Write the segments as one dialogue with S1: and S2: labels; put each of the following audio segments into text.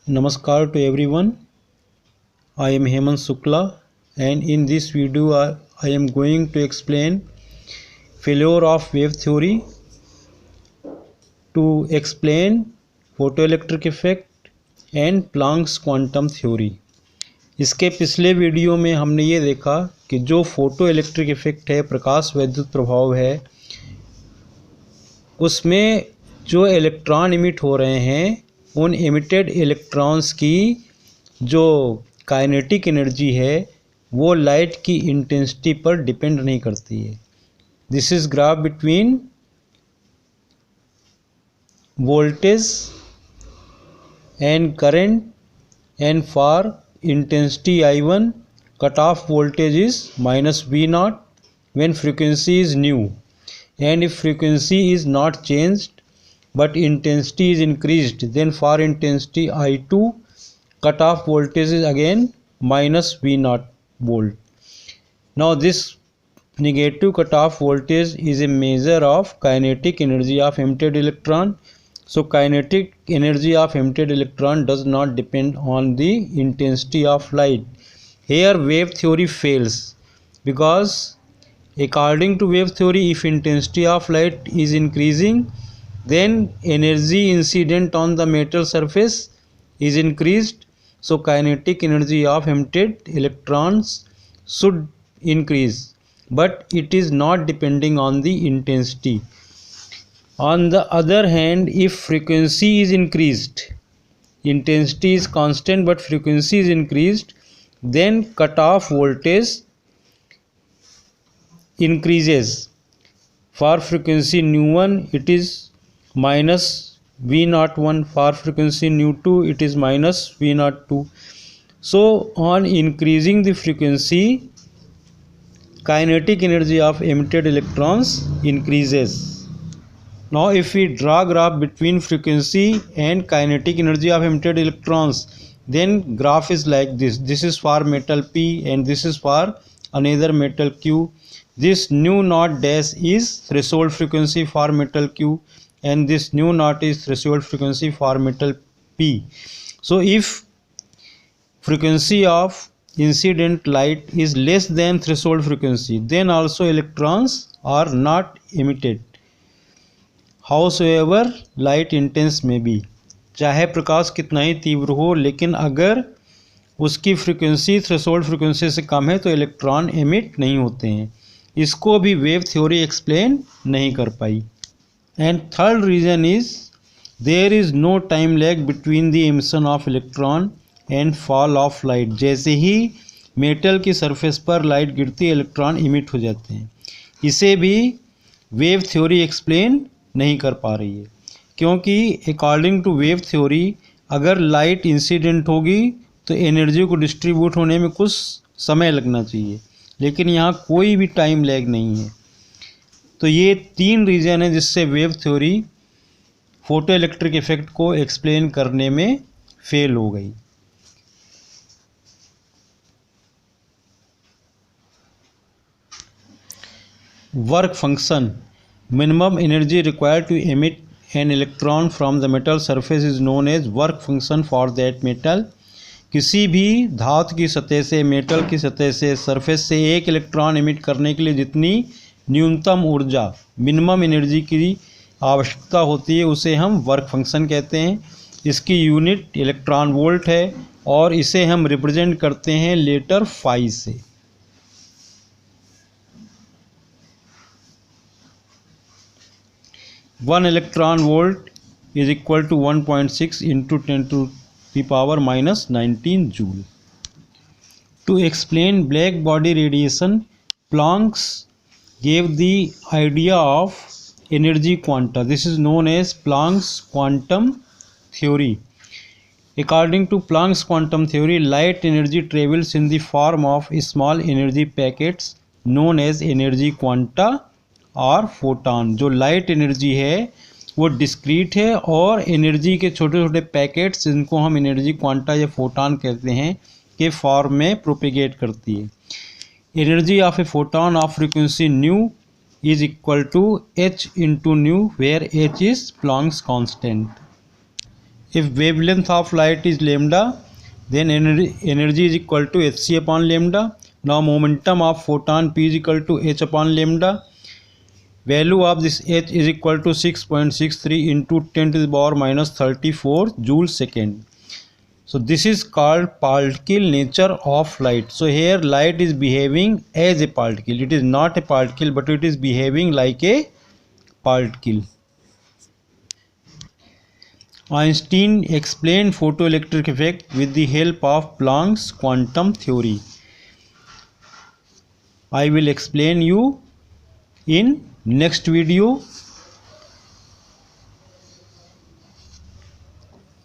S1: Namaskar to everyone. I am Hemant Shukla, and in this video I am going to explain failure of wave theory to explain photoelectric effect and Planck's quantum theory. इसके पिछले video में हमने ये देखा कि जो photo electric effect है, प्रकाश वैद्युत प्रभाव है, उसमें जो इलेक्ट्रॉन इमिट हो रहे हैं उन इमिटेड इलेक्ट्रॉन्स की जो काइनेटिक एनर्जी है वो लाइट की इंटेंसिटी पर डिपेंड नहीं करती है। This is graph between voltage and current and for intensity I1 cutoff voltage is minus V0 when frequency is new, and if frequency is not changed but intensity is increased, then for intensity I2 cutoff voltage is again minus V0 volt. Now this negative cutoff voltage is a measure of kinetic energy of emitted electron. So kinetic energy of emitted electron does not depend on the intensity of light. Here wave theory fails because according to wave theory, if intensity of light is increasing, then energy incident on the metal surface is increased. So kinetic energy of emitted electrons should increase, but it is not depending on the intensity. On the other hand, if frequency is increased, intensity is constant but frequency is increased, then cutoff voltage increases. For frequency nu1 it is minus V01, for frequency nu2 it is minus V02. So on increasing the frequency, kinetic energy of emitted electrons increases. Now if we draw graph between frequency and kinetic energy of emitted electrons, then graph is like this. This is for metal P and this is for another metal Q. This nu naught dash is threshold frequency for metal Q and this nu naught is threshold frequency for metal P. So if frequency of incident light is less than threshold frequency, then also electrons are not emitted. Howsoever light intense may be, चाहे प्रकाश कितना ही तीव्र हो, लेकिन अगर उसकी frequency threshold frequency से कम है तो इलेक्ट्रॉन एमिट नहीं होते हैं। इसको भी वेव थ्योरी एक्सप्लेन नहीं कर पाई। And third reason is there is no time lag between the emission of electron and fall of light. जैसे ही मेटल की सरफेस पर लाइट गिरती है, इलेक्ट्रॉन इमिट हो जाते हैं। इसे भी वेव थ्योरी एक्सप्लेन नहीं कर पा रही है, क्योंकि अकॉर्डिंग टू वेव थ्योरी अगर लाइट इंसिडेंट होगी तो एनर्जी को डिस्ट्रीब्यूट होने में कुछ समय लगना चाहिए, लेकिन यहाँ कोई भी टाइम लैग नहीं है। तो ये तीन रीज़न है जिससे wave theory photo electric effect को एक्सप्लेन करने में फेल हो गई। Work function, minimum energy required to emit an electron from the metal surface is known as work function for that metal. किसी भी धातु की सतह से, मेटल की सतह से, सरफेस से एक इलेक्ट्रॉन इमिट करने के लिए जितनी न्यूनतम ऊर्जा, मिनिमम एनर्जी की आवश्यकता होती है, उसे हम वर्क फंक्शन कहते हैं। इसकी यूनिट इलेक्ट्रॉन वोल्ट है और इसे हम रिप्रेजेंट करते हैं लेटर फाई से। 1 electron volt is equal to 1.6 into 10 to the power minus 19 joule. To explain black body radiation, Planck gave the idea of energy quanta. This is known as Planck's quantum theory. According to Planck's quantum theory, light energy travels in the form of small energy packets known as energy quanta और photon. जो light energy है वो discrete है और energy के छोटे छोटे packets, जिनको हम एनर्जी क्वांटा या फोटॉन कहते हैं, के फॉर्म में प्रोपेगेट करती है। Energy of a photon of frequency nu is equal to h into nu, where h is Planck's constant. If wavelength of light is lambda, then energy is equal to hc upon lambda. Now momentum of photon p is equal to h upon lambda. Value of this h is equal to 6.63 into 10 to the power minus 34 joule second. So this is called particle nature of light. So here light is behaving as a particle. It is not a particle, but it is behaving like a particle. Einstein explained photoelectric effect with the help of Planck's quantum theory. I will explain you in next video.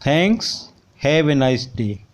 S1: Thanks. Have a nice day.